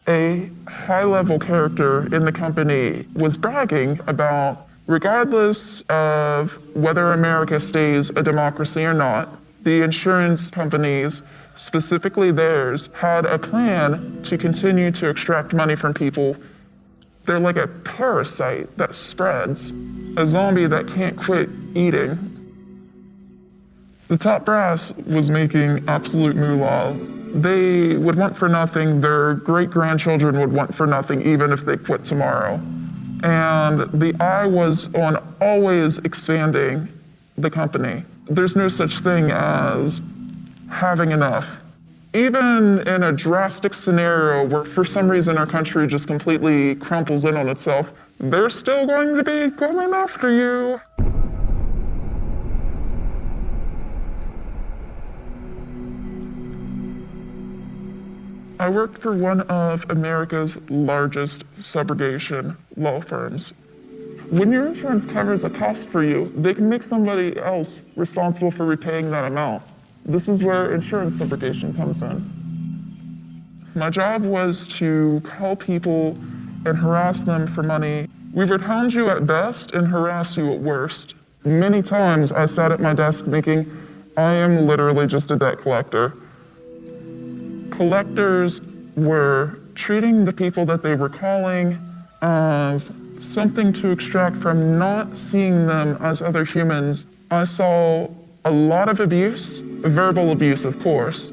A high-level character in the company was bragging about, regardless of whether America stays a democracy or not, the insurance companies, specifically theirs, had a plan to continue to extract money from people. They're like a parasite that spreads, a zombie that can't quit eating. The top brass was making absolute moolah. They would want for nothing. Their great-grandchildren would want for nothing, even if they quit tomorrow. And the eye was on always expanding the company. There's no such thing as having enough. Even in a drastic scenario where for some reason our country just completely crumples in on itself, they're still going to be going after you. I worked for one of America's largest subrogation law firms. When your insurance covers a cost for you, they can make somebody else responsible for repaying that amount. This is where insurance subrogation comes in. My job was to call people and harass them for money. We would hound you at best and harass you at worst. Many times I sat at my desk thinking, I am literally just a debt collector. Collectors were treating the people that they were calling as something to extract from, not seeing them as other humans. I saw a lot of abuse, verbal abuse, of course,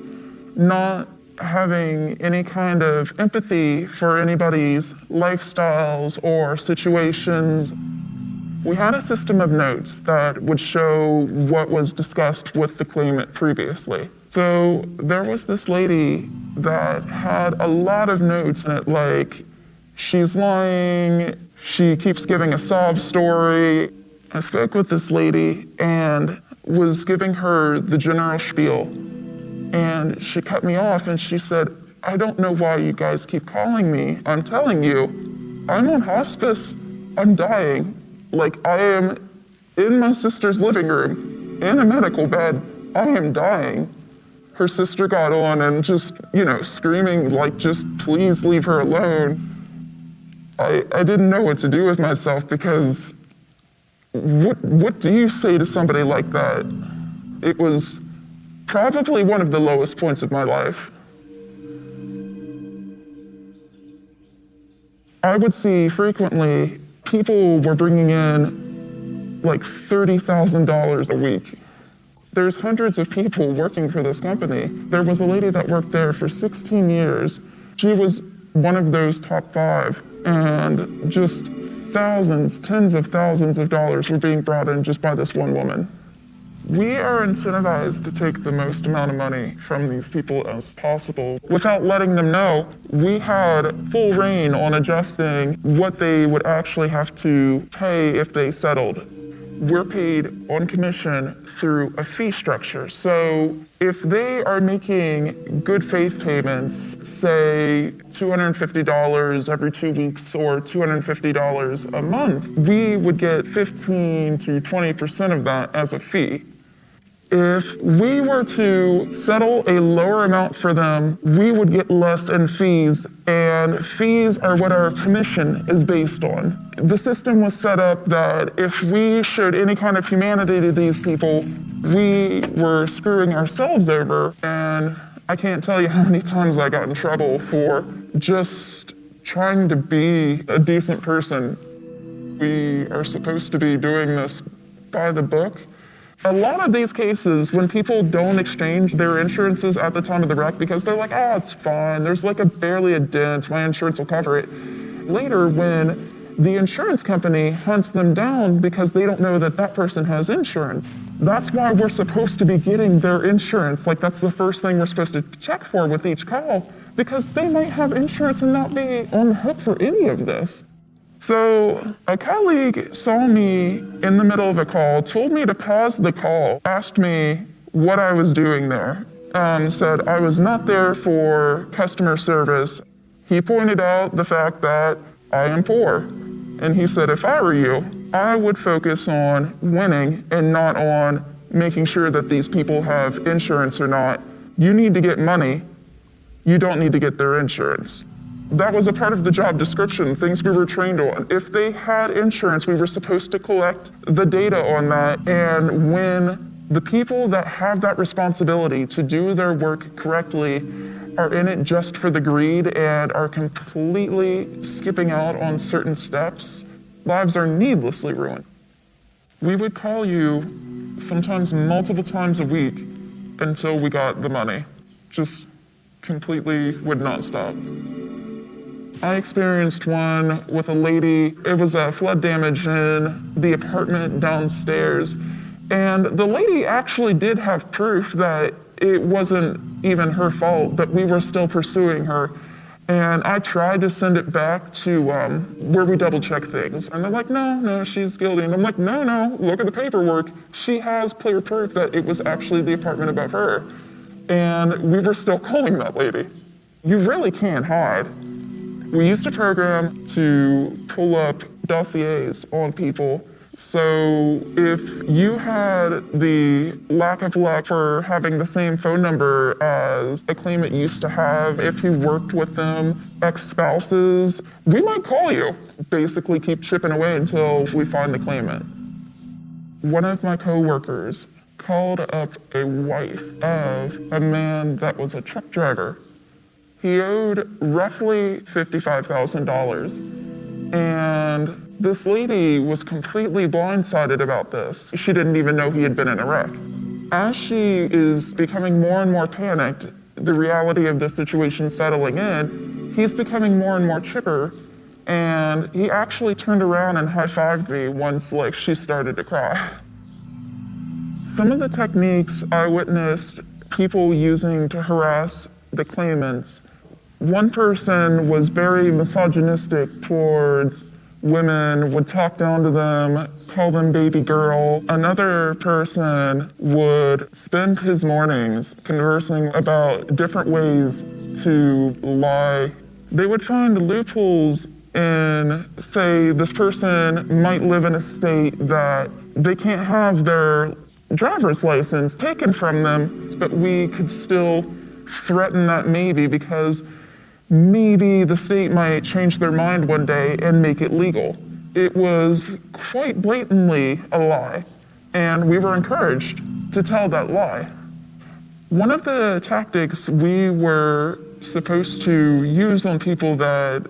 not having any kind of empathy for anybody's lifestyles or situations. We had a system of notes that would show what was discussed with the claimant previously. So there was this lady that had a lot of notes in it, like, she's lying, she keeps giving a sob story. I spoke with this lady and was giving her the general spiel. And she cut me off and she said, I don't know why you guys keep calling me. I'm telling you, I'm on hospice. I'm dying. Like, I am in my sister's living room, in a medical bed. I am dying. Her sister got on and just, screaming, like, just please leave her alone. I didn't know what to do with myself, because what do you say to somebody like that? It was probably one of the lowest points of my life. I would see frequently people were bringing in like $30,000 a week. There's hundreds of people working for this company. There was a lady that worked there for 16 years. She was one of those top 5, and just thousands, tens of thousands of dollars were being brought in just by this one woman. We are incentivized to take the most amount of money from these people as possible. Without letting them know, we had full reign on adjusting what they would actually have to pay if they settled. We're paid on commission through a fee structure. So if they are making good faith payments, say $250 every 2 weeks or $250 a month, we would get 15 to 20% of that as a fee. If we were to settle a lower amount for them, we would get less in fees, and fees are what our commission is based on. The system was set up that if we showed any kind of humanity to these people, we were screwing ourselves over, and I can't tell you how many times I got in trouble for just trying to be a decent person. We are supposed to be doing this by the book. A lot of these cases, when people don't exchange their insurances at the time of the wreck because they're like, oh, it's fine, there's like barely a dent, my insurance will cover it. Later, when the insurance company hunts them down because they don't know that that person has insurance, that's why we're supposed to be getting their insurance. Like, that's the first thing we're supposed to check for with each call, because they might have insurance and not be on the hook for any of this. So a colleague saw me in the middle of a call, told me to pause the call, asked me what I was doing there, said I was not there for customer service. He pointed out the fact that I am poor. And he said, if I were you, I would focus on winning and not on making sure that these people have insurance or not. You need to get money. You don't need to get their insurance. That was a part of the job description, things we were trained on. If they had insurance, we were supposed to collect the data on that. And when the people that have that responsibility to do their work correctly are in it just for the greed and are completely skipping out on certain steps, lives are needlessly ruined. We would call you sometimes multiple times a week until we got the money. Just completely would not stop. I experienced one with a lady. It was a flood damage in the apartment downstairs. And the lady actually did have proof that it wasn't even her fault, but we were still pursuing her. And I tried to send it back to where we double check things. And they're like, no, she's guilty. And I'm like, no, look at the paperwork. She has clear proof that it was actually the apartment above her. And we were still calling that lady. You really can't hide. We used a program to pull up dossiers on people. So if you had the lack of luck for having the same phone number as a claimant used to have, if you worked with them, ex-spouses, we might call you. Basically keep chipping away until we find the claimant. One of my coworkers called up a wife of a man that was a truck driver. He owed roughly $55,000. And this lady was completely blindsided about this. She didn't even know he had been in a wreck. As she is becoming more and more panicked, the reality of the situation settling in, he's becoming more and more chipper, and he actually turned around and high-fived me once she started to cry. Some of the techniques I witnessed people using to harass the claimants. One person was very misogynistic towards women, would talk down to them, call them baby girl. Another person would spend his mornings conversing about different ways to lie. They would find loopholes in, say, this person might live in a state that they can't have their driver's license taken from them, but we could still threaten that maybe because maybe the state might change their mind one day and make it legal. It was quite blatantly a lie, and we were encouraged to tell that lie. One of the tactics we were supposed to use on people that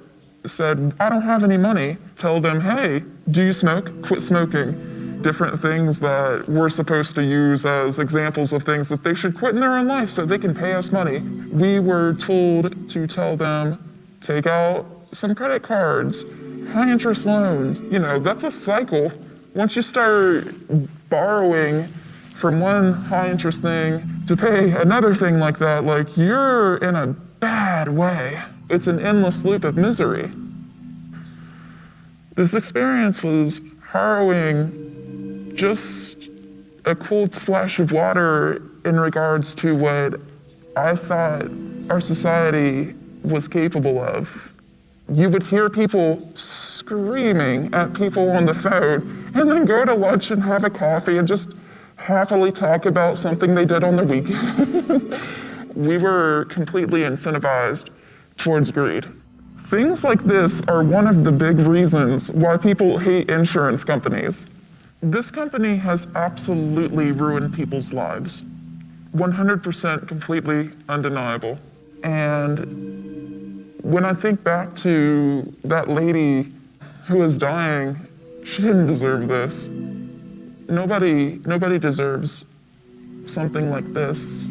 said, I don't have any money, tell them, hey, do you smoke? Quit smoking. Different things that we're supposed to use as examples of things that they should quit in their own life so they can pay us money. We were told to tell them, take out some credit cards, high interest loans. That's a cycle. Once you start borrowing from one high interest thing to pay another thing like that, you're in a bad way. It's an endless loop of misery. This experience was harrowing. Just a cold splash of water in regards to what I thought our society was capable of. You would hear people screaming at people on the phone and then go to lunch and have a coffee and just happily talk about something they did on the weekend. We were completely incentivized towards greed. Things like this are one of the big reasons why people hate insurance companies. This company has absolutely ruined people's lives. 100% completely undeniable. And when I think back to that lady who was dying, she didn't deserve this. Nobody deserves something like this.